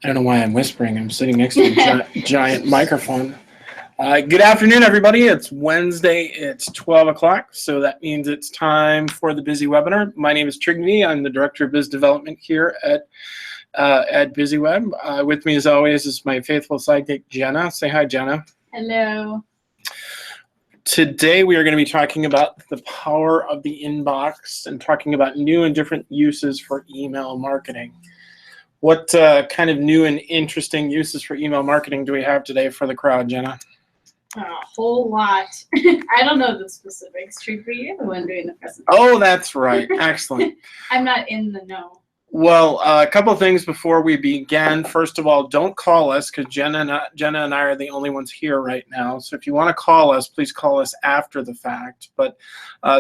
I don't know why I'm whispering. I'm sitting next to a giant microphone. Good afternoon, everybody. It's Wednesday. It's 12 o'clock, so that means it's time for the Busy Webinar. My name is Trigney. I'm the Director of Biz Development here at BusyWeb. With me, as always, is my faithful sidekick, Jenna. Say hi, Jenna. Hello. Today, we are going to be talking about the power of the inbox and talking about new and different uses for email marketing. What kind of new and interesting uses for email marketing do we have today for the crowd, Jenna? A whole lot. I don't know the specifics. Truthfully, you're the one doing the presentation. Oh, that's right. Excellent. I'm not in the know. Well, a couple of things before we begin. First of all, don't call us because Jenna and I are the only ones here right now. So if you want to call us, please call us after the fact. But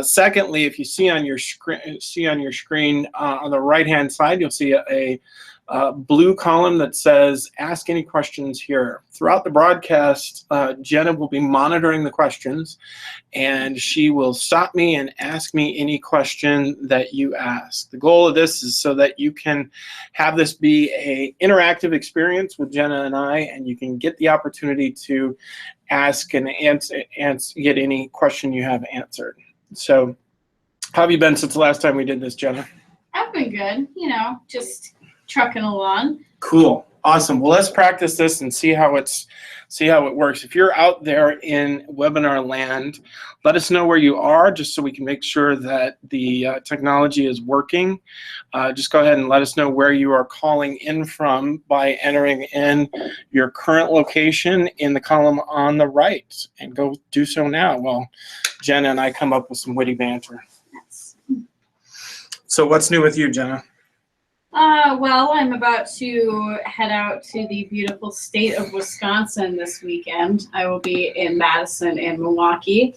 secondly, if you see on your screen on the right-hand side, you'll see a blue column that says ask any questions here. Throughout the broadcast, Jenna will be monitoring the questions, and she will stop me and ask me any question that you ask. The goal of this is so that you can have this be an interactive experience with Jenna and I, and you can get the opportunity to ask and get any question you have answered. So how have you been since the last time we did this, Jenna? I've been good, just trucking along. Cool. Awesome. Well, let's practice this and see how it works. If you're out there in webinar land, let us know where you are just so we can make sure that the technology is working. Just go ahead and let us know where you are calling in from by entering in your current location in the column on the right, and go do so now while Jenna and I come up with some witty banter. Yes. So what's new with you, Jenna? Well, I'm about to head out to the beautiful state of Wisconsin this weekend. I will be in Madison and Milwaukee,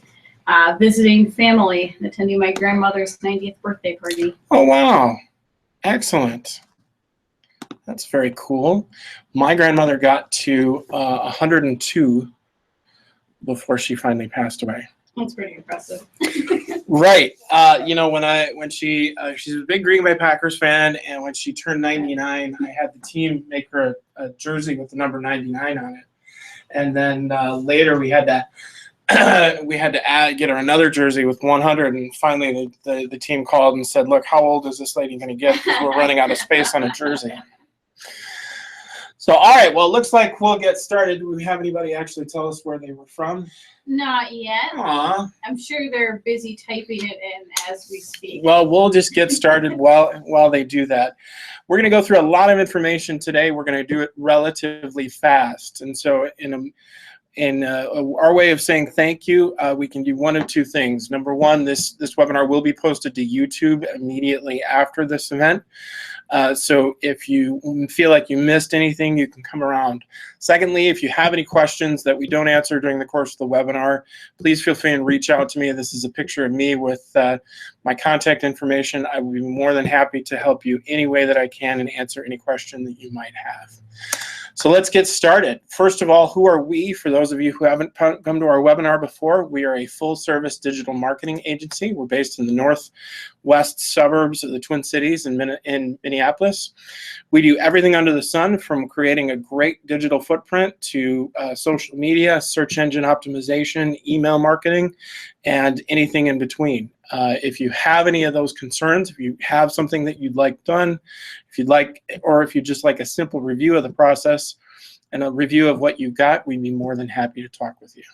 visiting family, attending my grandmother's 90th birthday party. Oh, wow. Excellent. That's very cool. My grandmother got to 102 before she finally passed away. That's pretty impressive. Right. She's a big Green Bay Packers fan, and when she turned 99, I had the team make her a jersey with the number 99 on it. And then later we had to get her another jersey with 100, and finally the team called and said, "Look, how old is this lady going to get? Because we're running out of space on a jersey." So, all right, well, it looks like we'll get started. Do we have anybody actually tell us where they were from? Not yet. Aww. I'm sure they're busy typing it in as we speak. Well, we'll just get started while they do that. We're going to go through a lot of information today. We're going to do it relatively fast. And so in our way of saying thank you, we can do one of two things. Number one, this webinar will be posted to YouTube immediately after this event. So if you feel like you missed anything, you can come around. Secondly, if you have any questions that we don't answer during the course of the webinar, please feel free and reach out to me. This is a picture of me with my contact information. I will be more than happy to help you any way that I can and answer any question that you might have. So let's get started. First of all, who are we? For those of you who haven't come to our webinar before, we are a full-service digital marketing agency. We're based in the northwest suburbs of the Twin Cities in Minneapolis. We do everything under the sun, from creating a great digital footprint to social media, search engine optimization, email marketing, and anything in between. If you have any of those concerns, if you have something that you'd like done, if you'd just like a simple review of the process and a review of what you got, we'd be more than happy to talk with you.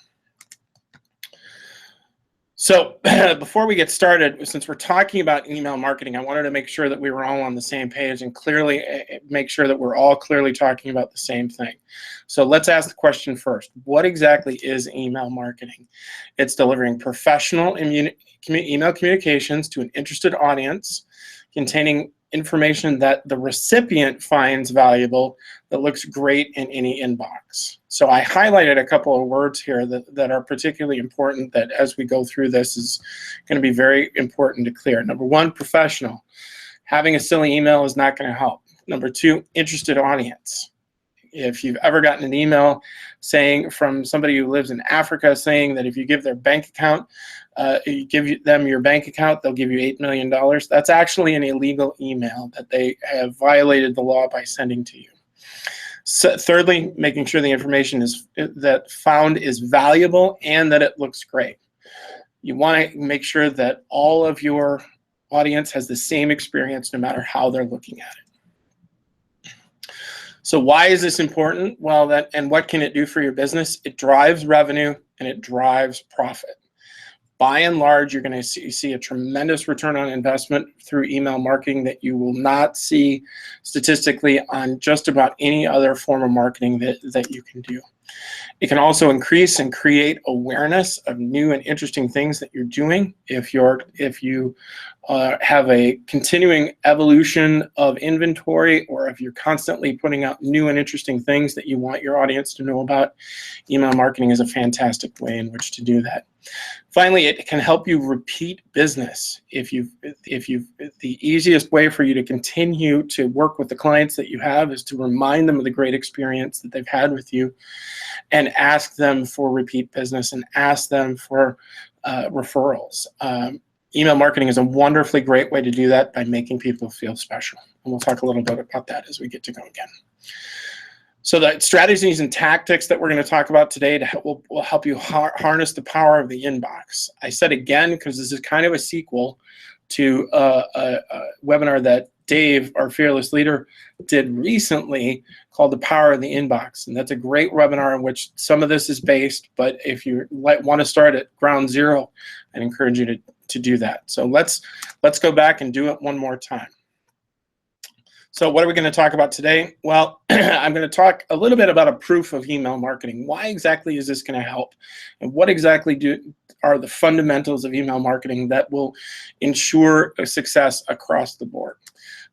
So before we get started, since we're talking about email marketing, I wanted to make sure that we were all on the same page and clearly make sure that we're all clearly talking about the same thing. So let's ask the question first. What exactly is email marketing? It's delivering professional email communications to an interested audience containing information that the recipient finds valuable that looks great in any inbox. So I highlighted a couple of words here that are particularly important, that as we go through this is going to be very important to clear. Number one, professional. Having a silly email is not going to help. Number two, interested audience. If you've ever gotten an email saying from somebody who lives in Africa saying that if you give their bank account, you give them your bank account, they'll give you $8 million, that's actually an illegal email that they have violated the law by sending to you. So, thirdly, making sure the information that found is valuable and that it looks great. You want to make sure that all of your audience has the same experience no matter how they're looking at it. So why is this important? Well, and what can it do for your business? It drives revenue and it drives profit. By and large, you're going to see a tremendous return on investment through email marketing that you will not see statistically on just about any other form of marketing that you can do. It can also increase and create awareness of new and interesting things that you're doing. If you have a continuing evolution of inventory, or if you're constantly putting out new and interesting things that you want your audience to know about, email marketing is a fantastic way in which to do that. Finally, it can help you repeat business. The easiest way for you to continue to work with the clients that you have is to remind them of the great experience that they've had with you, and ask them for repeat business and ask them for referrals. Email marketing is a wonderfully great way to do that by making people feel special. And we'll talk a little bit about that as we get to go again. So the strategies and tactics that we're going to talk about today will help you harness the power of the inbox. I said again, because this is kind of a sequel to a webinar that Dave, our fearless leader, did recently called The Power of the Inbox. And that's a great webinar in which some of this is based, but if you want to start at ground zero, I'd encourage you to do that. So let's go back and do it one more time. So what are we going to talk about today? Well, I'm going to talk a little bit about a proof of email marketing. Why exactly is this going to help? And what exactly are the fundamentals of email marketing that will ensure a success across the board?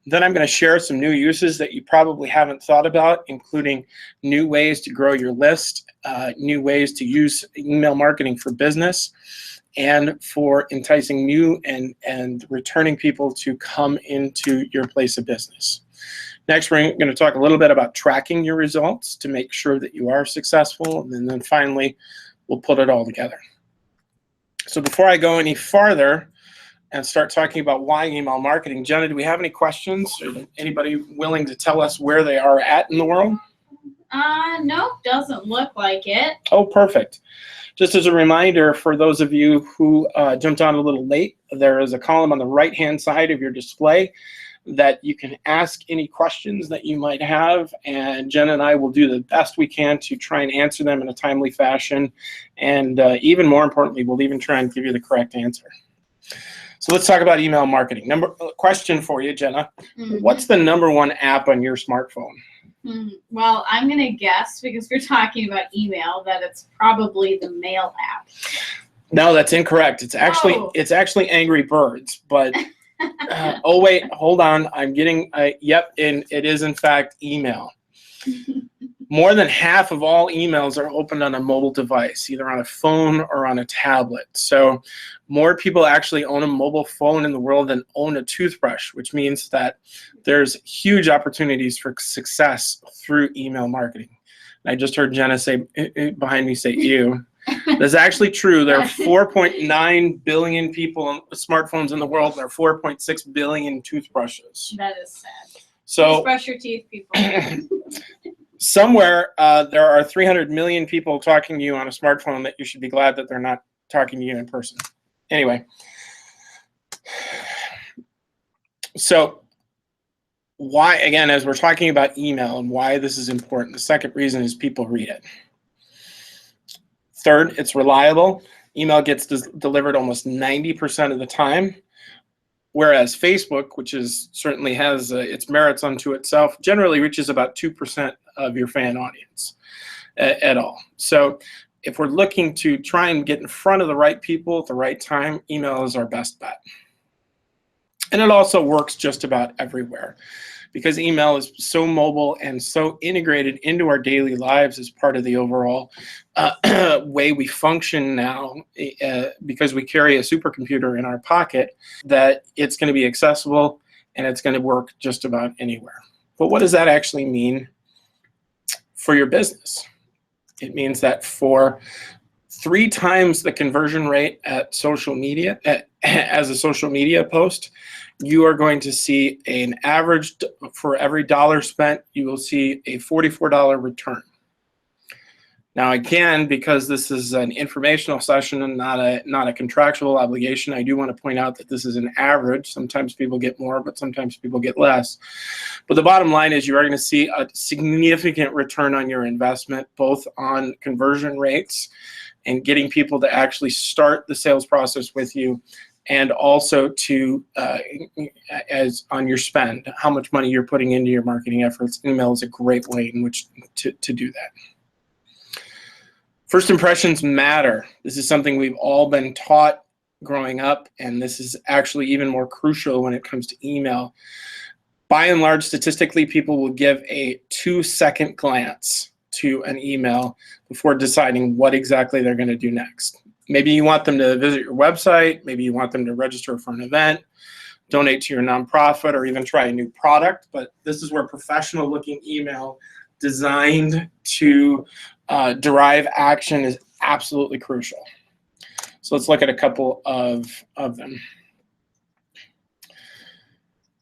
Then I'm going to share some new uses that you probably haven't thought about, including new ways to grow your list, new ways to use email marketing for business, and for enticing new and returning people to come into your place of business. Next, we're going to talk a little bit about tracking your results to make sure that you are successful. And then finally, we'll put it all together. So before I go any farther and start talking about why email marketing, Jenna, do we have any questions? Or anybody willing to tell us where they are at in the world? Nope, doesn't look like it. Oh, perfect. Just as a reminder for those of you who jumped on a little late, there is a column on the right-hand side of your display that you can ask any questions that you might have, and Jen and I will do the best we can to try and answer them in a timely fashion, and even more importantly, we'll even try and give you the correct answer. So let's talk about email marketing. Question for you, Jenna. What's the #1 app on your smartphone? Well, I'm going to guess, because we're talking about email, that it's probably the mail app. No, that's incorrect. It's actually Angry Birds, but oh wait, hold on. I'm getting yep, and it is in fact email. More than half of all emails are opened on a mobile device, either on a phone or on a tablet. So more people actually own a mobile phone in the world than own a toothbrush, which means that there's huge opportunities for success through email marketing. And I just heard Jenna say behind me say ew. That's actually true. There are 4.9 billion people with smartphones in the world, and there are 4.6 billion toothbrushes. That is sad. So please brush your teeth, people. Somewhere there are 300 million people talking to you on a smartphone that you should be glad that they're not talking to you in person. Anyway, so why, again, as we're talking about email and why this is important, the second reason is people read it. Third, it's reliable. Email gets delivered almost 90% of the time, whereas Facebook, which certainly has its merits unto itself, generally reaches about 2% of your fan audience at all. So if we're looking to try and get in front of the right people at the right time, email is our best bet. And it also works just about everywhere, because email is so mobile and so integrated into our daily lives as part of the overall way we function now, because we carry a supercomputer in our pocket, that it's going to be accessible and it's going to work just about anywhere. But what does that actually mean for your business? It means that for 3 times the conversion rate at social media, as a social media post, you are going to see an average for every dollar spent, you will see a $44 return. Now again, because this is an informational session and not a contractual obligation, I do want to point out that this is an average. Sometimes people get more, but sometimes people get less. But the bottom line is you are going to see a significant return on your investment, both on conversion rates and getting people to actually start the sales process with you, and also to as on your spend, how much money you're putting into your marketing efforts. Email is a great way in which to do that. First impressions matter. This is something we've all been taught growing up, and this is actually even more crucial when it comes to email. By and large, statistically, people will give a 2-second glance to an email before deciding what exactly they're going to do next. Maybe you want them to visit your website, maybe you want them to register for an event, donate to your nonprofit, or even try a new product, but this is where professional looking email designed to derive action is absolutely crucial. So let's look at a couple of them.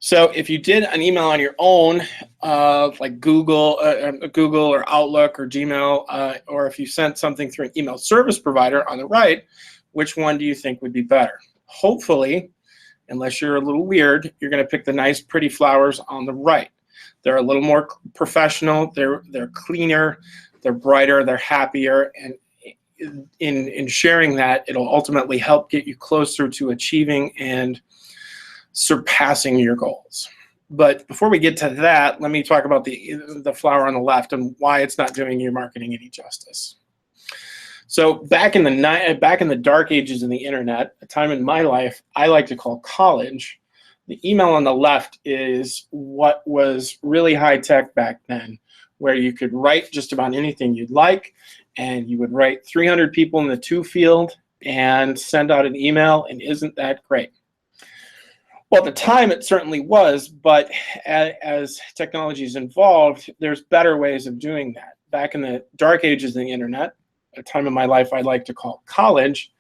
So if you did an email on your own, like Google or Outlook or Gmail, or if you sent something through an email service provider on the right, which one do you think would be better? Hopefully, unless you're a little weird, you're going to pick the nice, pretty flowers on the right. They're a little more professional. They're cleaner. They're brighter. They're happier. And in sharing that, it'll ultimately help get you closer to achieving and surpassing your goals. But before we get to that, let me talk about the flower on the left and why it's not doing your marketing any justice. So back in the dark ages of the internet, a time in my life I like to call college, the email on the left is what was really high tech back then, where you could write just about anything you'd like, and you would write 300 people in the to field and send out an email, and isn't that great? Well, at the time it certainly was, but as technology has evolved, there's better ways of doing that. Back in the dark ages of the internet, a time in my life I like to call college,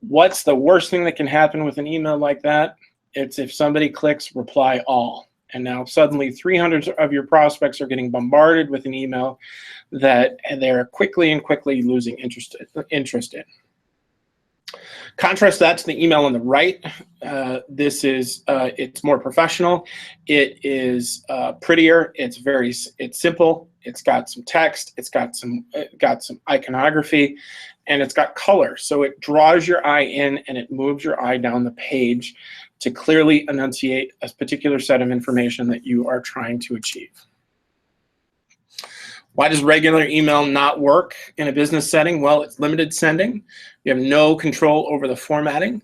what's the worst thing that can happen with an email like that? It's if somebody clicks reply all. And now suddenly 300 of your prospects are getting bombarded with an email that they're quickly losing interest in. Contrast that to the email on the right. This is it's more professional. It is prettier. It's simple. It's got some text. It's got some iconography, and it's got color. So it draws your eye in and it moves your eye down the page to clearly enunciate a particular set of information that you are trying to achieve. Why does regular email not work in a business setting? Well, it's limited sending. You have no control over the formatting.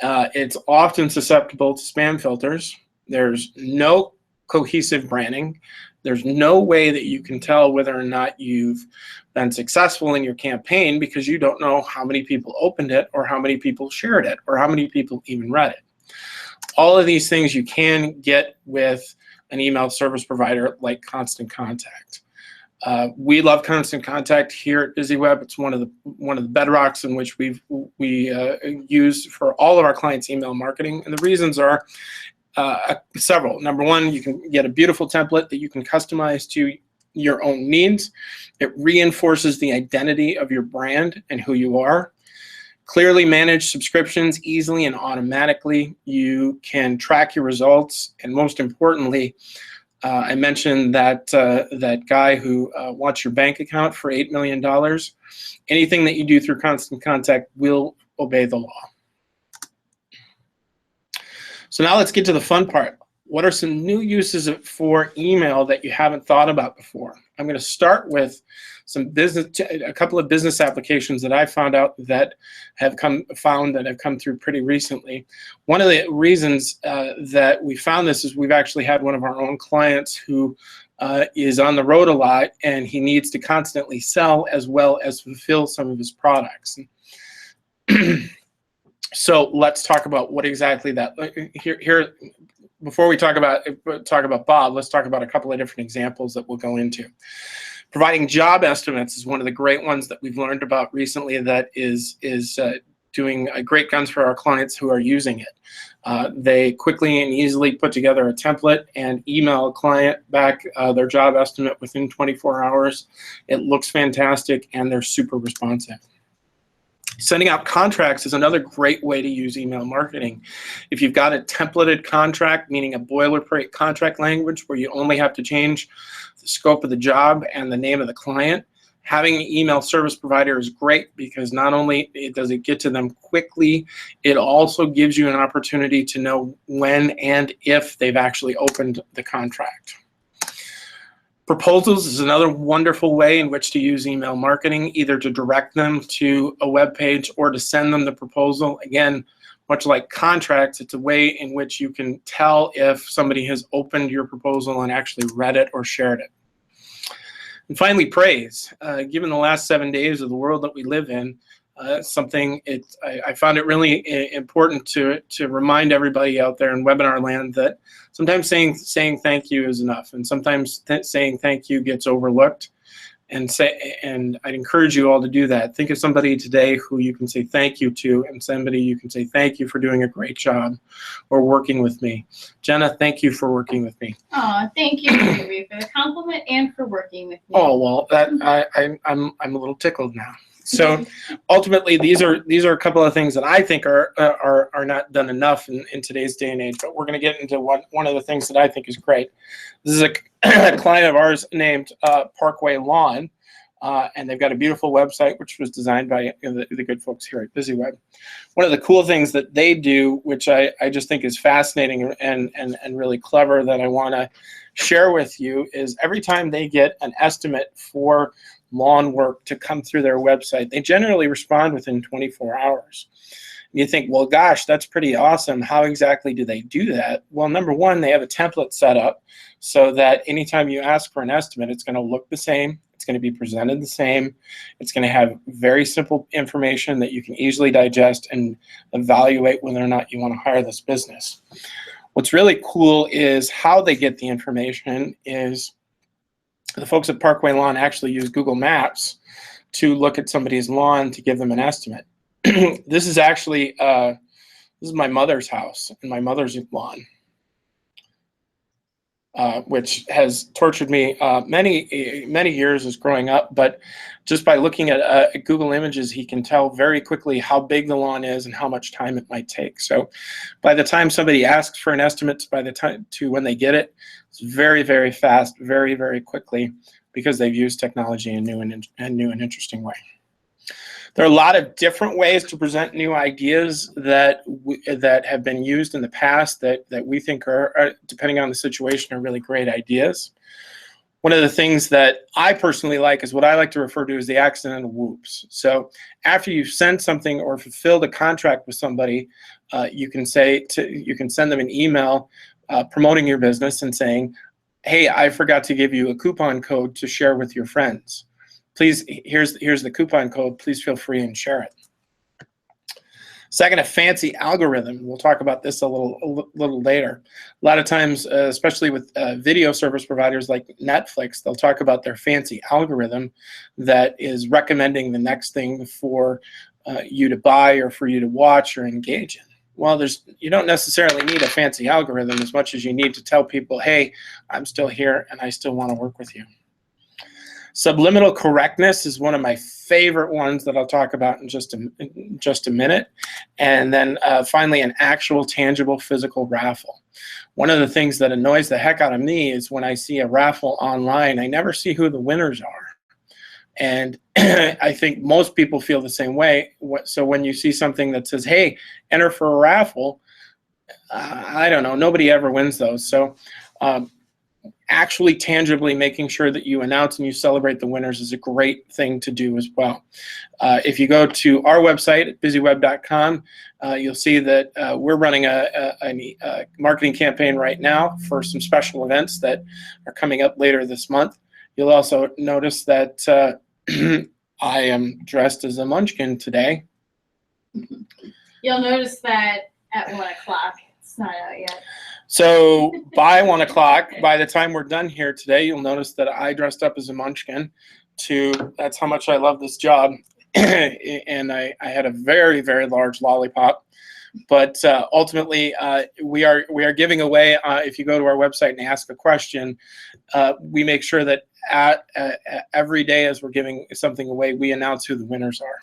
It's often susceptible to spam filters. There's no cohesive branding. There's no way that you can tell whether or not you've been successful in your campaign, because you don't know how many people opened it or how many people shared it or how many people even read it. All of these things you can get with an email service provider like Constant Contact. We love Constant Contact here at BusyWeb. It's one of the bedrocks in which we use for all of our clients' email marketing, and the reasons are several. Number one, you can get a beautiful template that you can customize to your own needs. It reinforces the identity of your brand and who you are. Clearly manage subscriptions easily and automatically. You can track your results, and most importantly, I mentioned that that guy who wants your bank account for $8 million. Anything that you do through Constant Contact will obey the law. So now let's get to the fun part. What are some new uses for email that you haven't thought about before? I'm going to start with a couple of business applications that I found out that have come through pretty recently. One of the reasons that we found this is we've actually had one of our own clients who is on the road a lot, and he needs to constantly sell as well as fulfill some of his products. So let's talk about what exactly that here. Before we talk about Bob, let's talk about a couple of different examples that we'll go into. Providing job estimates is one of the great ones that we've learned about recently that is doing great guns for our clients who are using it. They quickly and easily put together a template and email a client back their job estimate within 24 hours. It looks fantastic, and they're super responsive. Sending out contracts is another great way to use email marketing. If you've got a templated contract, meaning a boilerplate contract language where you only have to change the scope of the job and the name of the client, having an email service provider is great, because not only does it get to them quickly, it also gives you an opportunity to know when and if they've actually opened the contract. Proposals is another wonderful way in which to use email marketing, either to direct them to a web page or to send them the proposal. Again, much like contracts, it's a way in which you can tell if somebody has opened your proposal and actually read it or shared it. And finally, praise. Given the last 7 days of the world that we live in, I found it really important to remind everybody out there in webinar land that sometimes saying thank you is enough, and sometimes saying thank you gets overlooked. And I'd encourage you all to do that. Think of somebody today who you can say thank you to, and somebody you can say thank you for doing a great job or working with me. Jenna, thank you for working with me. Oh, thank you, Ruby, for the compliment and for working with me. Oh well, I'm a little tickled now. So ultimately, these are a couple of things that I think are not done enough in today's day and age. But we're going to get into one of the things that I think is great. This is a client of ours named Parkway Lawn, and they've got a beautiful website which was designed by the good folks here at BusyWeb. One of the cool things that they do, which I just think is fascinating and really clever, that I want to share with you, is every time they get an estimate for lawn work to come through their website, they generally respond within 24 hours. And you think, well, gosh, that's pretty awesome. How exactly do they do that? Well, number one, they have a template set up so that anytime you ask for an estimate, it's going to look the same. It's going to be presented the same. It's going to have very simple information that you can easily digest and evaluate whether or not you want to hire this business. What's really cool is how they get the information is the folks at Parkway Lawn actually use Google Maps to look at somebody's lawn to give them an estimate. This is actually this is my mother's house and my mother's lawn, which has tortured me many years as growing up. But just by looking at Google Images, he can tell very quickly how big the lawn is and how much time it might take. So by the time somebody asks for an estimate, by the time to when they get it, it's very, very fast, very, very quickly, because they've used technology in a new and interesting way. There are a lot of different ways to present new ideas that have been used in the past that we think are, depending on the situation, are really great ideas. One of the things that I personally like is what I like to refer to as the accidental whoops. So after you've sent something or fulfilled a contract with somebody, you can send them an email promoting your business and saying, hey, I forgot to give you a coupon code to share with your friends. Please, here's the coupon code. Please feel free and share it. Second, a fancy algorithm. We'll talk about this a little later. A lot of times, especially with video service providers like Netflix, they'll talk about their fancy algorithm that is recommending the next thing for you to buy or for you to watch or engage in. Well, you don't necessarily need a fancy algorithm as much as you need to tell people, hey, I'm still here and I still want to work with you. Subliminal correctness is one of my favorite ones that I'll talk about in just a minute. And then finally, an actual, tangible, physical raffle. One of the things that annoys the heck out of me is when I see a raffle online, I never see who the winners are. And I think most people feel the same way. So when you see something that says, hey, enter for a raffle, I don't know, nobody ever wins those. So actually tangibly making sure that you announce and you celebrate the winners is a great thing to do as well. If you go to our website at busyweb.com, you'll see that we're running a marketing campaign right now for some special events that are coming up later this month. You'll also notice that I am dressed as a munchkin today. You'll notice that at 1 o'clock. It's not out yet. So by 1 o'clock, by the time we're done here today, you'll notice that I dressed up as a munchkin. That's how much I love this job. and I had a very, very large lollipop. But ultimately, we are giving away. If you go to our website and ask a question, we make sure that every day as we're giving something away, we announce who the winners are.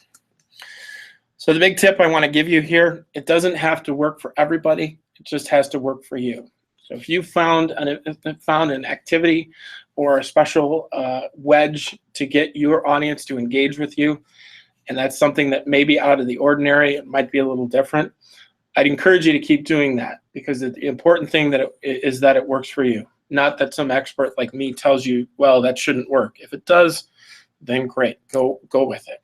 So the big tip I want to give you here: it doesn't have to work for everybody. It just has to work for you. So if you found an activity or a special wedge to get your audience to engage with you, and that's something that may be out of the ordinary, it might be a little different, I'd encourage you to keep doing that, because the important thing is that it works for you, not that some expert like me tells you, well, that shouldn't work. If it does, then great, go with it.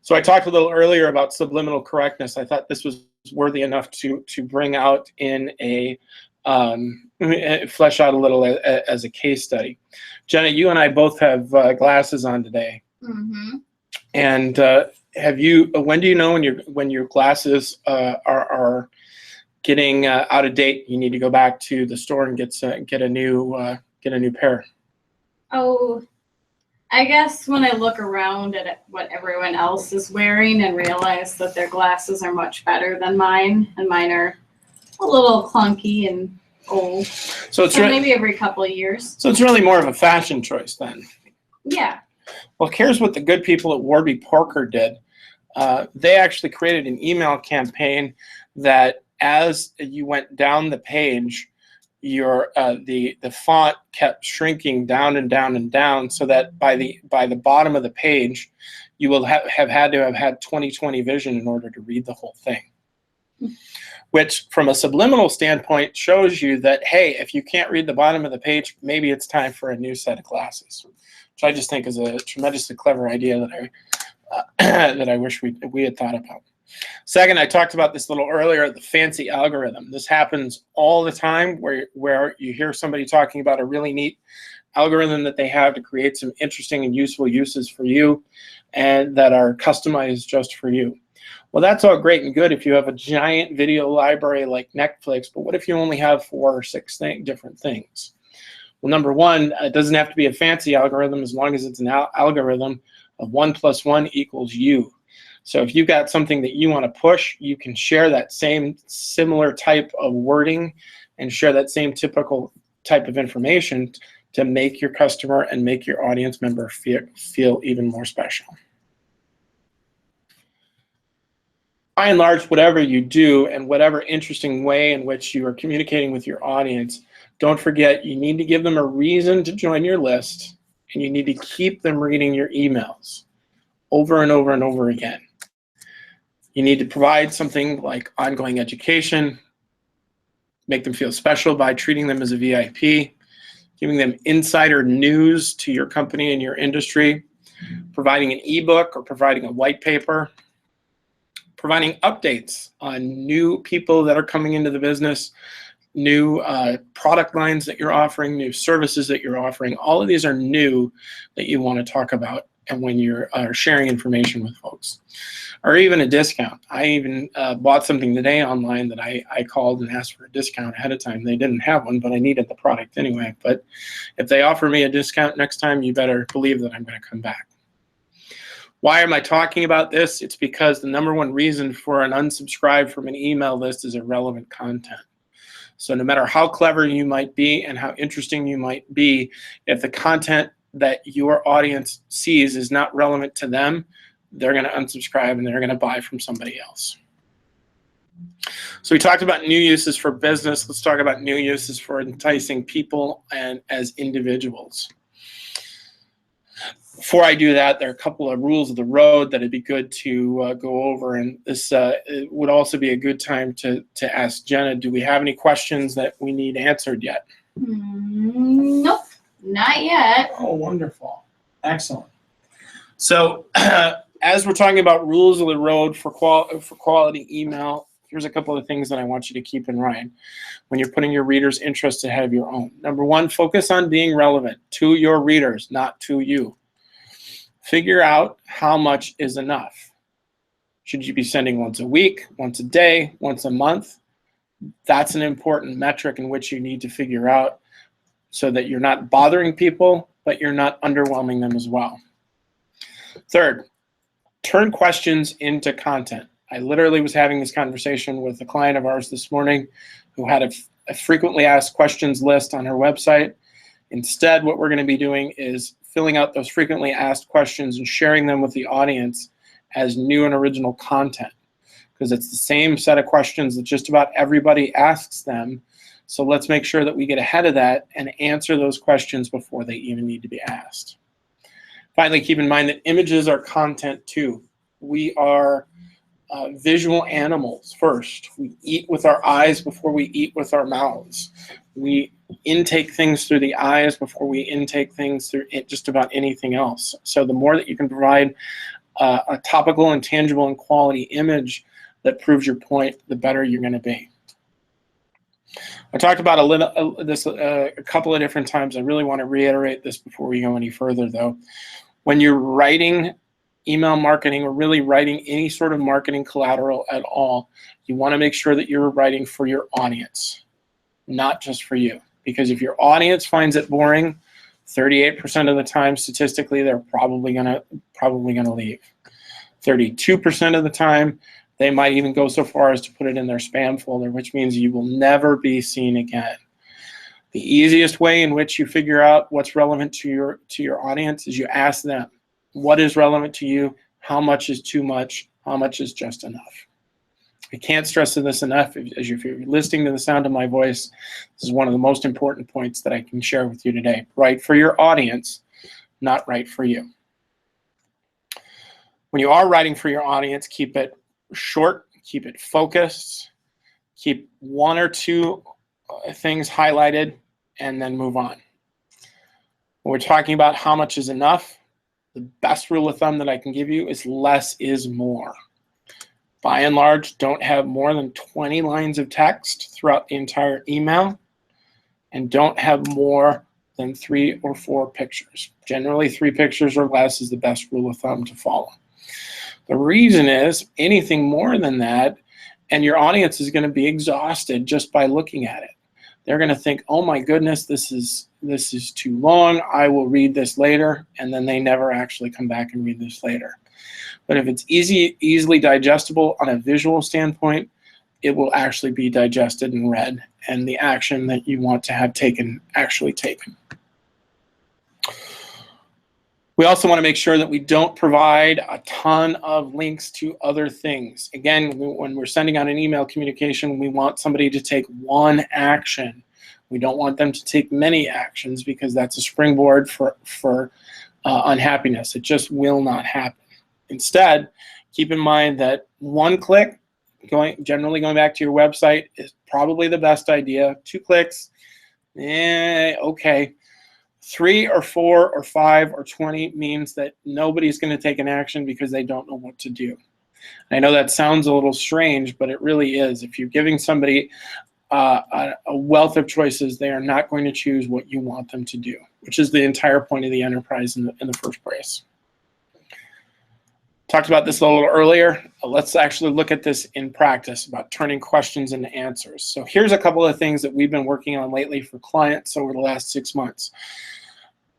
So I talked a little earlier about subliminal correctness. I thought this was worthy enough to bring out in a flesh out a little as a case study. Jenna, you and I both have glasses on today. Mm-hmm. And when do you know when your glasses are getting out of date? You need to go back to the store and get a new pair. Oh, I guess when I look around at what everyone else is wearing and realize that their glasses are much better than mine, and mine are a little clunky and old. So maybe every couple of years. So it's really more of a fashion choice then. Yeah. Well, here's what the good people at Warby Parker did. They actually created an email campaign that as you went down the page, the font kept shrinking down and down and down, so that by the bottom of the page, you will have had 20/20 vision in order to read the whole thing. Which, from a subliminal standpoint, shows you that, hey, if you can't read the bottom of the page, maybe it's time for a new set of glasses, which I just think is a tremendously clever idea that I wish we had thought about. Second, I talked about this a little earlier, the fancy algorithm. This happens all the time where you hear somebody talking about a really neat algorithm that they have to create some interesting and useful uses for you and that are customized just for you. Well, that's all great and good if you have a giant video library like Netflix, but what if you only have 4 or 6 different things? Well, number one, it doesn't have to be a fancy algorithm as long as it's an algorithm of 1 + 1 = you. So if you've got something that you want to push, you can share that same similar type of wording and share that same typical type of information to make your customer and make your audience member feel even more special. By and large, whatever you do and whatever interesting way in which you are communicating with your audience, don't forget you need to give them a reason to join your list, and you need to keep them reading your emails over and over and over again. You need to provide something like ongoing education, make them feel special by treating them as a VIP, giving them insider news to your company and your industry, providing an ebook or providing a white paper, providing updates on new people that are coming into the business, new product lines that you're offering, new services that you're offering. All of these are new that you want to talk about and when you're sharing information with folks. Or even a discount. I even bought something today online that I called and asked for a discount ahead of time. They didn't have one, but I needed the product anyway. But if they offer me a discount next time, you better believe that I'm going to come back. Why am I talking about this? It's because the #1 reason for an unsubscribe from an email list is irrelevant content. So no matter how clever you might be and how interesting you might be, if the content that your audience sees is not relevant to them, they're going to unsubscribe and they're going to buy from somebody else. So we talked about new uses for business. Let's talk about new uses for enticing people and as individuals. Before I do that, there are a couple of rules of the road that it'd be good to go over, and this it would also be a good time to ask Jenna, do we have any questions that we need answered yet? Nope, not yet. Oh, wonderful. Excellent. So as we're talking about rules of the road for quality email, here's a couple of things that I want you to keep in mind when you're putting your readers' interests ahead of your own. #1, focus on being relevant to your readers, not to you. Figure out how much is enough. Should you be sending once a week, once a day, once a month? That's an important metric in which you need to figure out so that you're not bothering people, but you're not underwhelming them as well. Third, turn questions into content. I literally was having this conversation with a client of ours this morning who had a frequently asked questions list on her website. Instead, what we're going to be doing is filling out those frequently asked questions and sharing them with the audience as new and original content, because it's the same set of questions that just about everybody asks them. So let's make sure that we get ahead of that and answer those questions before they even need to be asked. Finally, keep in mind that images are content too. We are visual animals first. We eat with our eyes before we eat with our mouths. We intake things through the eyes before we intake things through just about anything else. So the more that you can provide a topical and tangible and quality image that proves your point, the better you're going to be. I talked about this a couple of different times. I really want to reiterate this before we go any further, though. When you're writing email marketing or really writing any sort of marketing collateral at all, you want to make sure that you're writing for your audience, not just for you. Because if your audience finds it boring, 38% of the time, statistically, they're probably gonna leave. 32% of the time, they might even go so far as to put it in their spam folder, which means you will never be seen again. The easiest way in which you figure out what's relevant to your audience is you ask them, what is relevant to you? How much is too much? How much is just enough? I can't stress this enough. If you're listening to the sound of my voice, this is one of the most important points that I can share with you today. Write for your audience, not write for you. When you are writing for your audience, keep it short, keep it focused, keep one or two things highlighted, and then move on. When we're talking about how much is enough, the best rule of thumb that I can give you is less is more. By and large, don't have more than 20 lines of text throughout the entire email, and don't have more than 3 or 4 pictures. Generally, 3 pictures or less is the best rule of thumb to follow. The reason is anything more than that, and your audience is going to be exhausted just by looking at it. They're going to think, oh my goodness, this is too long. I will read this later, and then they never actually come back and read this later. But if it's easily digestible on a visual standpoint, it will actually be digested and read, and the action that you want to have taken actually taken. We also want to make sure that we don't provide a ton of links to other things. Again, when we're sending out an email communication, we want somebody to take one action. We don't want them to take many actions, because that's a springboard for unhappiness. It just will not happen. Instead, keep in mind that one click, generally going back to your website, is probably the best idea. 2 clicks, okay. 3 or 4 or 5 or 20 means that nobody's going to take an action because they don't know what to do. I know that sounds a little strange, but it really is. If you're giving somebody a wealth of choices, they are not going to choose what you want them to do, which is the entire point of the enterprise in the first place. Talked about this a little earlier. Let's actually look at this in practice about turning questions into answers. So here's a couple of things that we've been working on lately for clients over the last 6 months.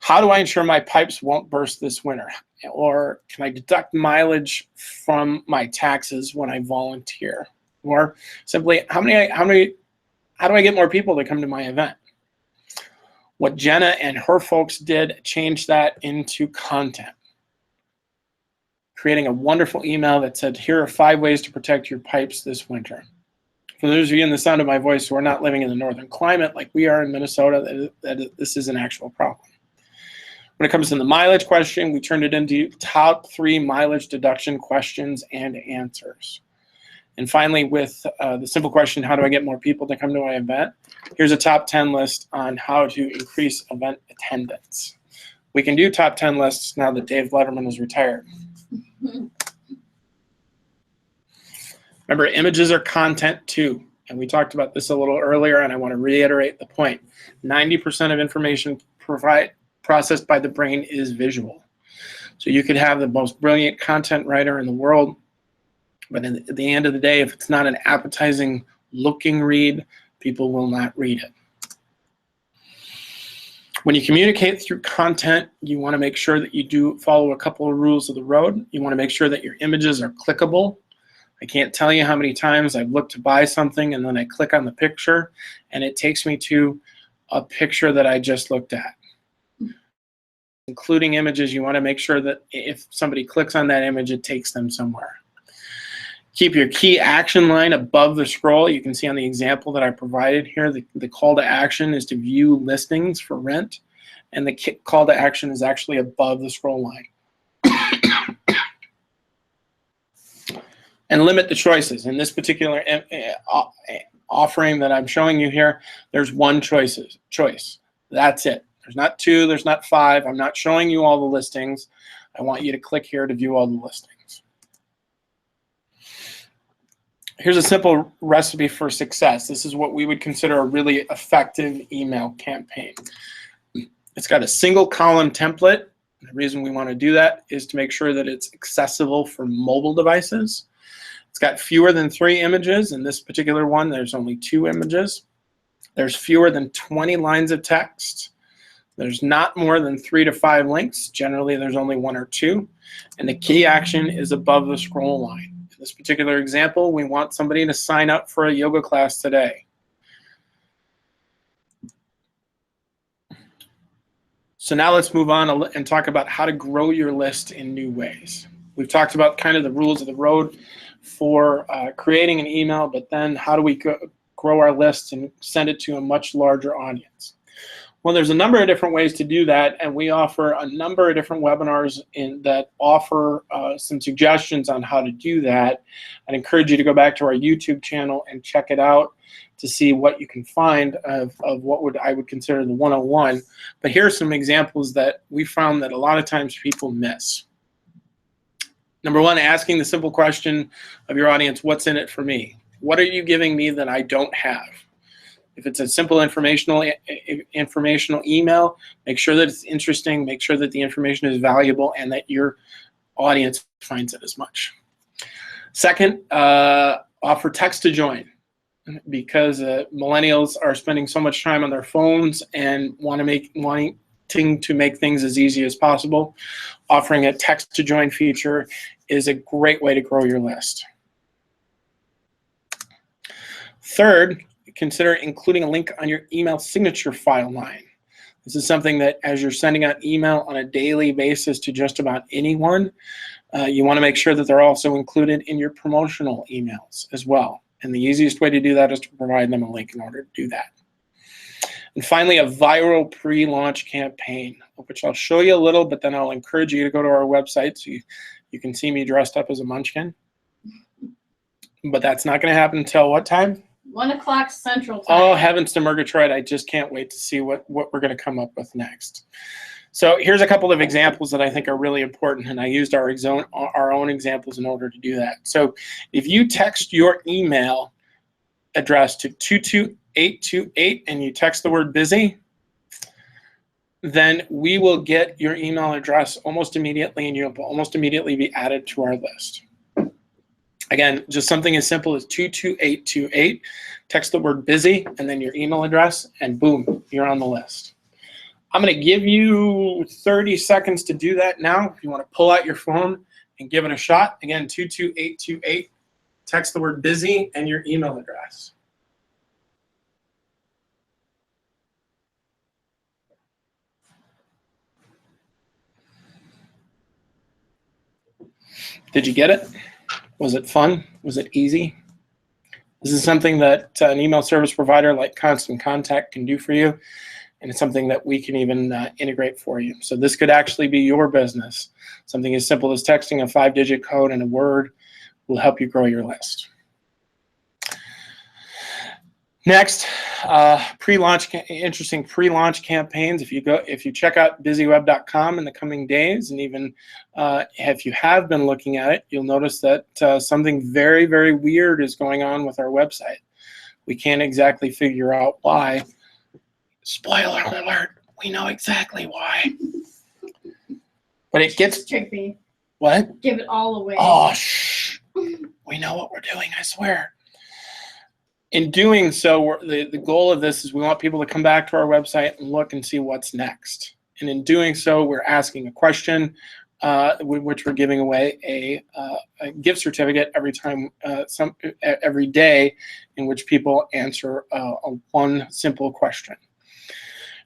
How do I ensure my pipes won't burst this winter? Or can I deduct mileage from my taxes when I volunteer? Or simply, how do I get more people to come to my event? What Jenna and her folks did changed that into content, creating a wonderful email that said, here are 5 ways to protect your pipes this winter. For those of you in the sound of my voice who are not living in the northern climate like we are in Minnesota, this is an actual problem. When it comes to the mileage question, we turned it into top 3 mileage deduction questions and answers. And finally, with the simple question, how do I get more people to come to my event? Here's a top 10 list on how to increase event attendance. We can do top 10 lists now that Dave Letterman is retired. Remember, images are content too. And we talked about this a little earlier, and I want to reiterate the point. 90% of information processed by the brain is visual. So you could have the most brilliant content writer in the world, but at the end of the day, if it's not an appetizing looking read, people will not read it. When you communicate through content, you want to make sure that you do follow a couple of rules of the road. You want to make sure that your images are clickable. I can't tell you how many times I've looked to buy something and then I click on the picture and it takes me to a picture that I just looked at. Including images, you want to make sure that if somebody clicks on that image, it takes them somewhere. Keep your key action line above the scroll. You can see on the example that I provided here, the call to action is to view listings for rent, and the call to action is actually above the scroll line. And limit the choices. In this particular offering that I'm showing you here, there's one choice. That's it. There's not two, there's not five. I'm not showing you all the listings. I want you to click here to view all the listings. Here's a simple recipe for success. This is what we would consider a really effective email campaign. It's got a single column template. The reason we want to do that is to make sure that it's accessible for mobile devices. It's got fewer than 3 images. In this particular one, there's only 2 images. There's fewer than 20 lines of text. There's not more than 3 to 5 links. Generally, there's only 1 or 2. And the key action is above the scroll line. In this particular example, we want somebody to sign up for a yoga class today. So now let's move on and talk about how to grow your list in new ways. We've talked about kind of the rules of the road for creating an email, but then how do we grow our list and send it to a much larger audience? Well, there's a number of different ways to do that, and we offer a number of different webinars that offer some suggestions on how to do that. I'd encourage you to go back to our YouTube channel and check it out to see what you can find of what I would consider the 101. But here are some examples that we found that a lot of times people miss. Number one, asking the simple question of your audience, what's in it for me? What are you giving me that I don't have? If it's a simple informational email, make sure that it's interesting, make sure that the information is valuable and that your audience finds it as much. Second, offer text to join, because millennials are spending so much time on their phones and wanting to make things as easy as possible. Offering a text to join feature is a great way to grow your list. Third, consider including a link on your email signature file line. This is something that as you're sending out email on a daily basis to just about anyone, you want to make sure that they're also included in your promotional emails as well. And the easiest way to do that is to provide them a link in order to do that. And finally, a viral pre-launch campaign, which I'll show you a little, but then I'll encourage you to go to our website so you can see me dressed up as a munchkin. But that's not going to happen until what time? 1 o'clock Central Time. Oh, heavens to Murgatroyd, I just can't wait to see what we're going to come up with next. So here's a couple of examples that I think are really important, and I used our own examples in order to do that. So if you text your email address to 22828 and you text the word busy, then we will get your email address almost immediately, and you'll almost immediately be added to our list. Again, just something as simple as 22828, text the word busy and then your email address, and boom, you're on the list. I'm going to give you 30 seconds to do that now. If you want to pull out your phone and give it a shot, again, 22828, text the word busy and your email address. Did you get it? Was it fun? Was it easy? This is something that an email service provider like Constant Contact can do for you, and it's something that we can even integrate for you. So this could actually be your business. Something as simple as texting a 5-digit code and a word will help you grow your list. Next, interesting pre-launch campaigns. If you check out busyweb.com in the coming days, and even if you have been looking at it, you'll notice that something very, very weird is going on with our website. We can't exactly figure out why. Spoiler alert, we know exactly why. But it gets... Trick me. What? Give it all away. Oh, shh. We know what we're doing, I swear. In doing so, the goal of this is we want people to come back to our website and look and see what's next. And in doing so, we're asking a question, which we're giving away a gift certificate every day, in which people answer one simple question.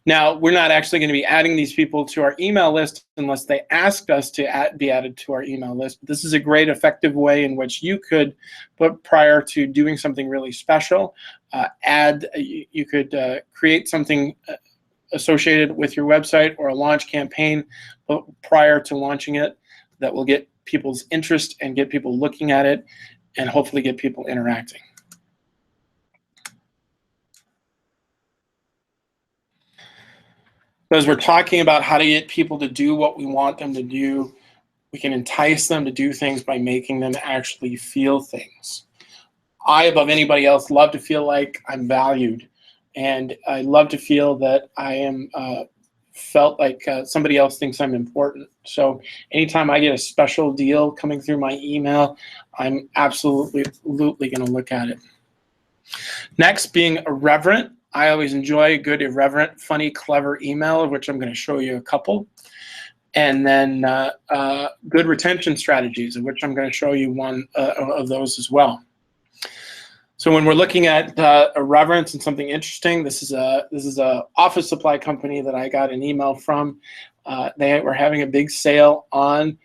Now, we're not actually going to be adding these people to our email list unless they ask us to be added to our email list. This is a great, effective way in which you could, but prior to doing something really special, you could create something associated with your website or a launch campaign, but prior to launching it, that will get people's interest and get people looking at it and hopefully get people interacting. As we're talking about how to get people to do what we want them to do, we can entice them to do things by making them actually feel things. I, above anybody else, love to feel like I'm valued, and I love to feel that I am felt like somebody else thinks I'm important. So anytime I get a special deal coming through my email, I'm absolutely going to look at it. Next, being irreverent. I always enjoy a good, irreverent, funny, clever email, of which I'm going to show you a couple. And then good retention strategies, of which I'm going to show you one of those as well. So when we're looking at irreverence and something interesting, this is a office supply company that I got an email from. They were having a big sale on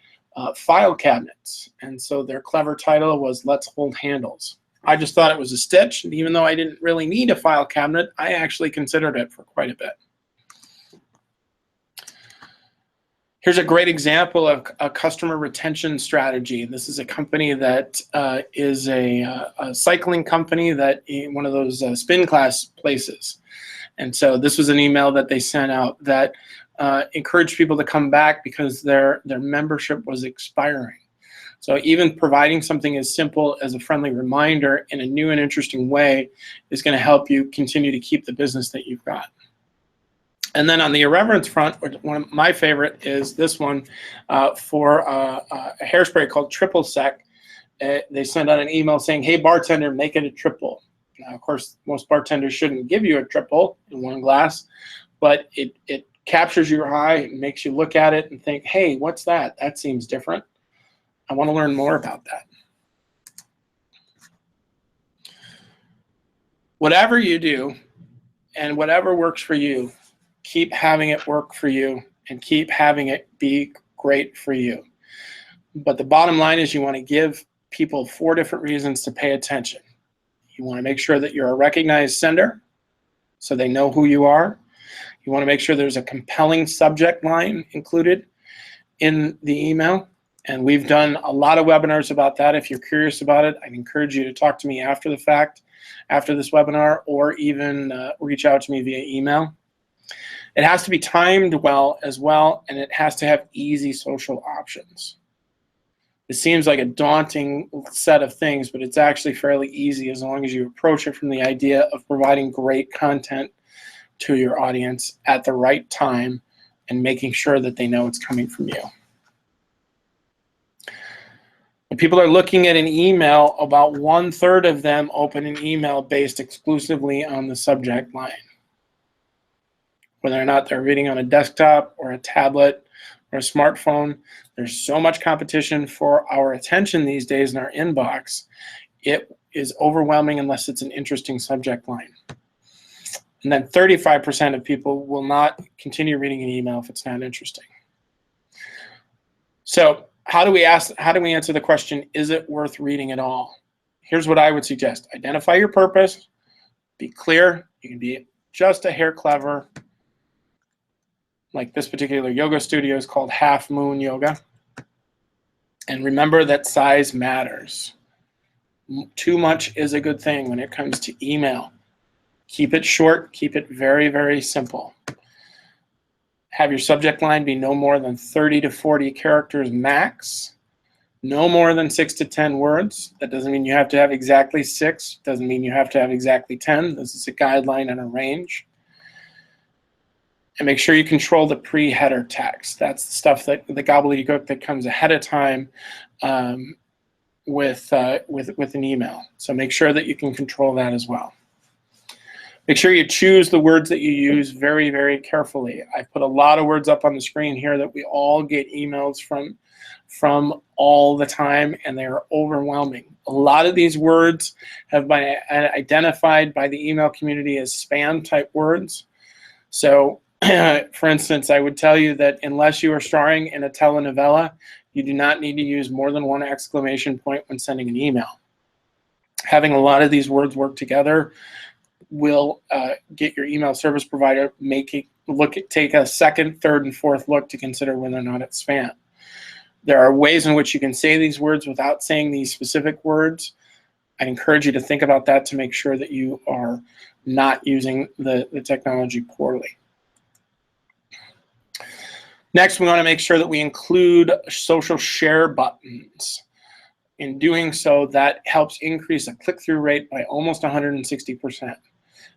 file cabinets, and so their clever title was "Let's Hold Handles." I just thought it was a stitch, and even though I didn't really need a file cabinet, I actually considered it for quite a bit. Here's a great example of a customer retention strategy. This is a company that is a cycling company, that one of those spin class places. And so this was an email that they sent out that encouraged people to come back because their membership was expiring. So even providing something as simple as a friendly reminder in a new and interesting way is going to help you continue to keep the business that you've got. And then on the irreverence front, one of my favorite is this one for a hairspray called Triple Sec. They send out an email saying, "Hey bartender, make it a triple." Now, of course, most bartenders shouldn't give you a triple in one glass, but it captures your eye, it makes you look at it and think, "Hey, what's that? That seems different. I want to learn more about that." Whatever you do and whatever works for you, keep having it work for you and keep having it be great for you. But the bottom line is you want to give people 4 different reasons to pay attention. You want to make sure that you're a recognized sender so they know who you are. You want to make sure there's a compelling subject line included in the email. And we've done a lot of webinars about that. If you're curious about it, I'd encourage you to talk to me after the fact, after this webinar, or even reach out to me via email. It has to be timed well as well, and it has to have easy social options. It seems like a daunting set of things, but it's actually fairly easy as long as you approach it from the idea of providing great content to your audience at the right time and making sure that they know it's coming from you. When people are looking at an email, about 1/3 of them open an email based exclusively on the subject line. Whether or not they're reading on a desktop or a tablet or a smartphone, there's so much competition for our attention these days in our inbox. It is overwhelming unless it's an interesting subject line. And then 35% of people will not continue reading an email if it's not interesting. So how do we answer the question, is it worth reading at all? Here's what I would suggest. Identify your purpose. Be clear. You can be just a hair clever. Like this particular yoga studio is called Half Moon Yoga. And remember that size matters. Too much is a good thing when it comes to email. Keep it short, keep it very, very simple. Have your subject line be no more than 30 to 40 characters max. No more than 6 to 10 words. That doesn't mean you have to have exactly 6. Doesn't mean you have to have exactly 10. This is a guideline and a range. And make sure you control the pre-header text. That's the stuff that the gobbledygook that comes ahead of time with an email. So make sure that you can control that as well. Make sure you choose the words that you use very, very carefully. I put a lot of words up on the screen here that we all get emails from all the time, and they are overwhelming. A lot of these words have been identified by the email community as spam type words. So for instance, I would tell you that unless you are starring in a telenovela, you do not need to use more than one exclamation point when sending an email. Having a lot of these words work together will get your email service provider take a second, third, and fourth look to consider whether or not it's spam. There are ways in which you can say these words without saying these specific words. I encourage you to think about that to make sure that you are not using the technology poorly. Next, we want to make sure that we include social share buttons. In doing so, that helps increase a click-through rate by almost 160%.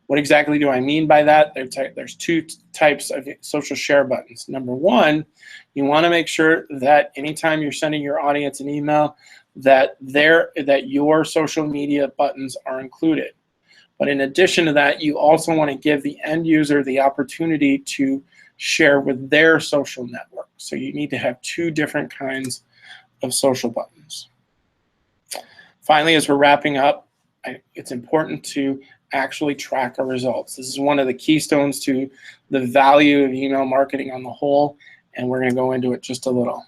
What exactly do I mean by that? There's two types of social share buttons. Number one, you want to make sure that anytime you're sending your audience an email, that your social media buttons are included. But in addition to that, you also want to give the end user the opportunity to share with their social network. So you need to have two different kinds of social buttons. Finally, as we're wrapping up, it's important to actually track our results. This is one of the keystones to the value of email marketing on the whole, and we're going to go into it just a little.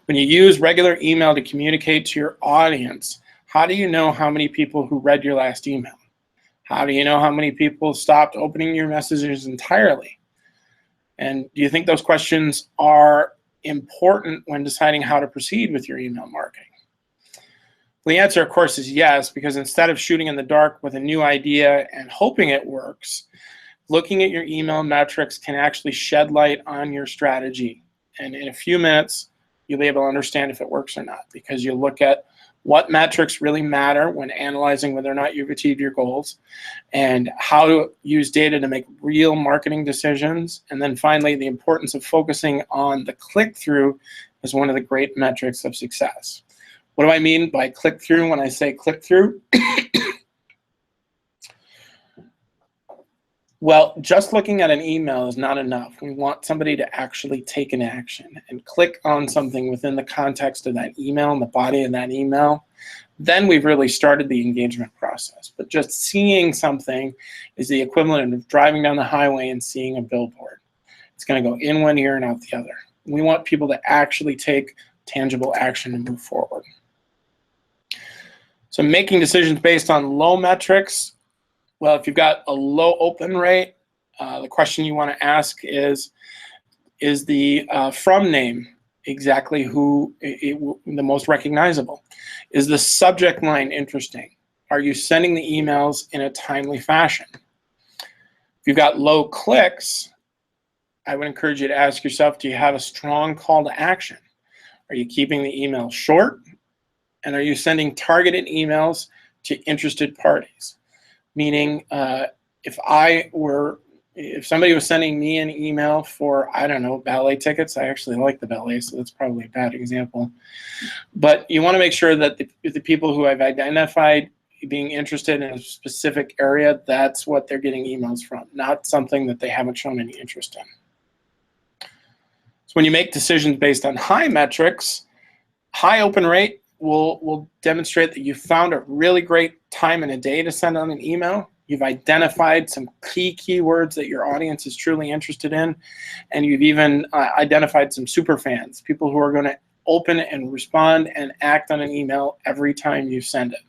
When you use regular email to communicate to your audience, how do you know how many people who read your last email? How do you know how many people stopped opening your messages entirely? And do you think those questions are important when deciding how to proceed with your email marketing? The answer, of course, is yes, because instead of shooting in the dark with a new idea and hoping it works, looking at your email metrics can actually shed light on your strategy. And in a few minutes, you'll be able to understand if it works or not, because you look at what metrics really matter when analyzing whether or not you've achieved your goals, and how to use data to make real marketing decisions. And then finally, the importance of focusing on the click-through is one of the great metrics of success. What do I mean by click-through when I say click-through? Well, just looking at an email is not enough. We want somebody to actually take an action and click on something within the context of that email and the body of that email. Then we've really started the engagement process. But just seeing something is the equivalent of driving down the highway and seeing a billboard. It's going to go in one ear and out the other. We want people to actually take tangible action and move forward. So making decisions based on low metrics, well, if you've got a low open rate, the question you want to ask is the from name exactly the most recognizable? Is the subject line interesting? Are you sending the emails in a timely fashion? If you've got low clicks, I would encourage you to ask yourself, do you have a strong call to action? Are you keeping the email short? And are you sending targeted emails to interested parties? Meaning, if somebody was sending me an email for, I don't know, ballet tickets, I actually like the ballet, so that's probably a bad example. But you want to make sure that the people who have identified being interested in a specific area, that's what they're getting emails from, not something that they haven't shown any interest in. So when you make decisions based on high metrics, high open rate will demonstrate that you found a really great time in a day to send on an email. You've identified some key keywords that your audience is truly interested in, and you've even identified some super fans, people who are going to open and respond and act on an email every time you send it.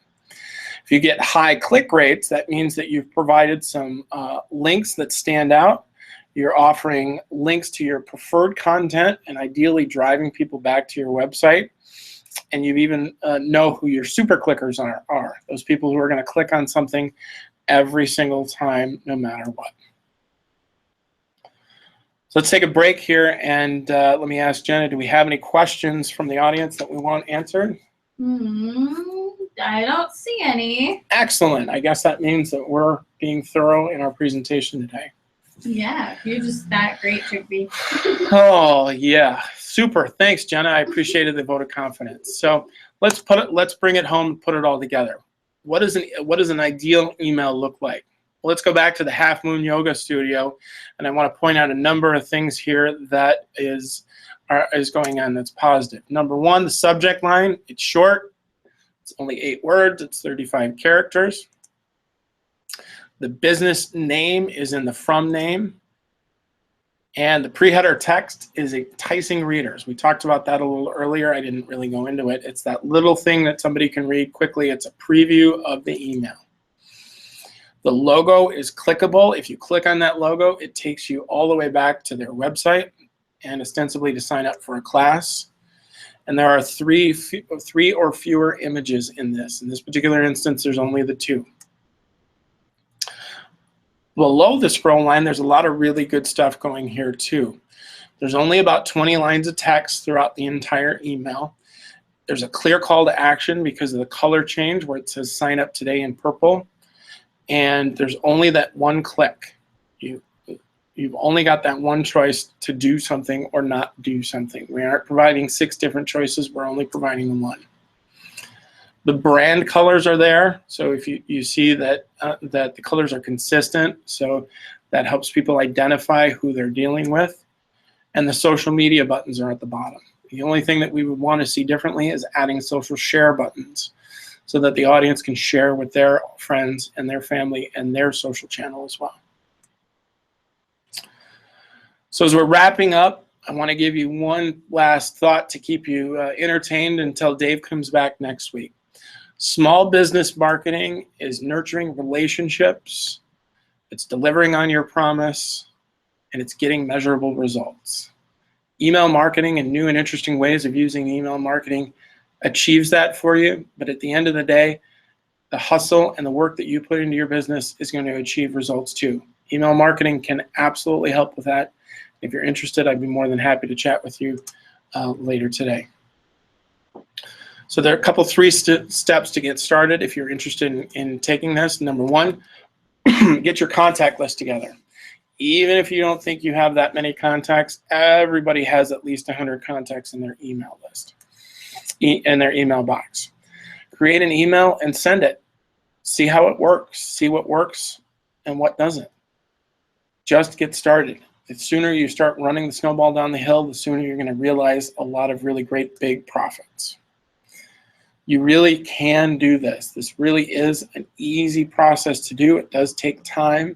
If you get high click rates, that means that you've provided some links that stand out. You're offering links to your preferred content and ideally driving people back to your website. And you even know who your super clickers are, those people who are going to click on something every single time, no matter what. So let's take a break here, and let me ask Jenna, do we have any questions from the audience that we want answered? I don't see any. Excellent. I guess that means that we're being thorough in our presentation today. Yeah, you're just that great, Chickpea. Oh, yeah. Super. Thanks, Jenna. I appreciated the vote of confidence. So let's bring it home and put it all together. What does an ideal email look like? Well, let's go back to the Half Moon Yoga Studio, and I want to point out a number of things here that is going on that's positive. Number one, the subject line. It's short. It's only 8 words. It's 35 characters. The business name is in the from name. And the pre-header text is enticing readers. We talked about that a little earlier. I didn't really go into it. It's that little thing that somebody can read quickly. It's a preview of the email. The logo is clickable. If you click on that logo, it takes you all the way back to their website and ostensibly to sign up for a class. And there are three or fewer images in this. In this particular instance, there's only the 2. Below the scroll line, there's a lot of really good stuff going here too. There's only about 20 lines of text throughout the entire email. There's a clear call to action because of the color change where it says sign up today in purple. And there's only that one click. You've only got that one choice to do something or not do something. We aren't providing 6 different choices. We're only providing the one. The brand colors are there, so if you see that that the colors are consistent, so that helps people identify who they're dealing with. And the social media buttons are at the bottom. The only thing that we would want to see differently is adding social share buttons so that the audience can share with their friends and their family and their social channel as well. So as we're wrapping up, I want to give you one last thought to keep you entertained until Dave comes back next week. Small business marketing is nurturing relationships, it's delivering on your promise, and it's getting measurable results. Email marketing and new and interesting ways of using email marketing achieves that for you, but at the end of the day, the hustle and the work that you put into your business is going to achieve results too. Email marketing can absolutely help with that. If you're interested, I'd be more than happy to chat with you later today. So there are a couple 3 steps to get started if you're interested in taking this. Number 1, get your contact list together. Even if you don't think you have that many contacts, everybody has at least 100 contacts in their email list, in their email box. Create an email and send it. See how it works. See what works and what doesn't. Just get started. The sooner you start running the snowball down the hill, the sooner you're going to realize a lot of really great big profits. You really can do this. This really is an easy process to do. It does take time,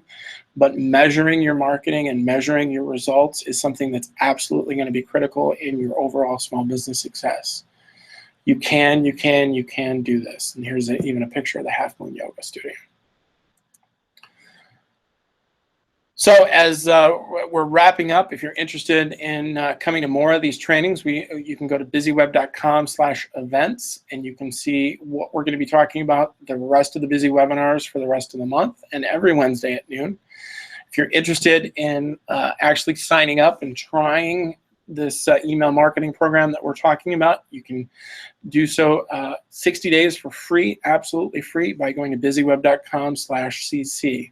but measuring your marketing and measuring your results is something that's absolutely going to be critical in your overall small business success. You can do this. And here's even a picture of the Half Moon Yoga Studio. So as we're wrapping up, if you're interested in coming to more of these trainings, you can go to busyweb.com/events, and you can see what we're going to be talking about the rest of the busy webinars for the rest of the month and every Wednesday at noon. If you're interested in actually signing up and trying this email marketing program that we're talking about, you can do so 60 days for free, absolutely free, by going to busyweb.com/cc.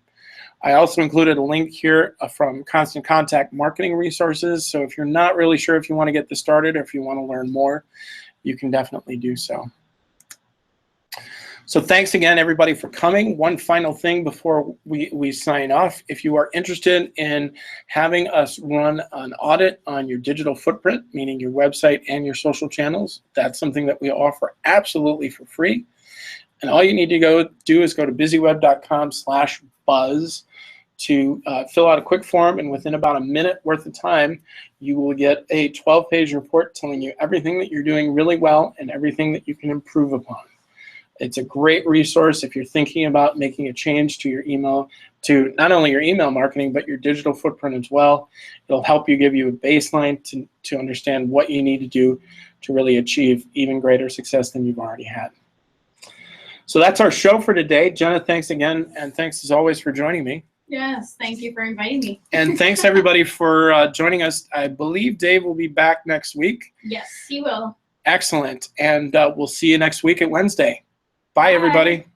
I also included a link here from Constant Contact Marketing Resources. So if you're not really sure if you want to get this started or if you want to learn more, you can definitely do so. So thanks again, everybody, for coming. One final thing before we sign off. If you are interested in having us run an audit on your digital footprint, meaning your website and your social channels, that's something that we offer absolutely for free. And all you need to do is go to busyweb.com/buzz to fill out a quick form, and within about a minute worth of time, you will get a 12-page report telling you everything that you're doing really well and everything that you can improve upon. It's a great resource if you're thinking about making a change to your email, to not only your email marketing, but your digital footprint as well. It'll help you, give you a baseline to understand what you need to do to really achieve even greater success than you've already had. So that's our show for today. Jenna, thanks again, and thanks as always for joining me. Yes, thank you for inviting me. And thanks everybody for joining us. I believe Dave will be back next week. Yes, he will. Excellent, and we'll see you next week at Wednesday. Bye, everybody.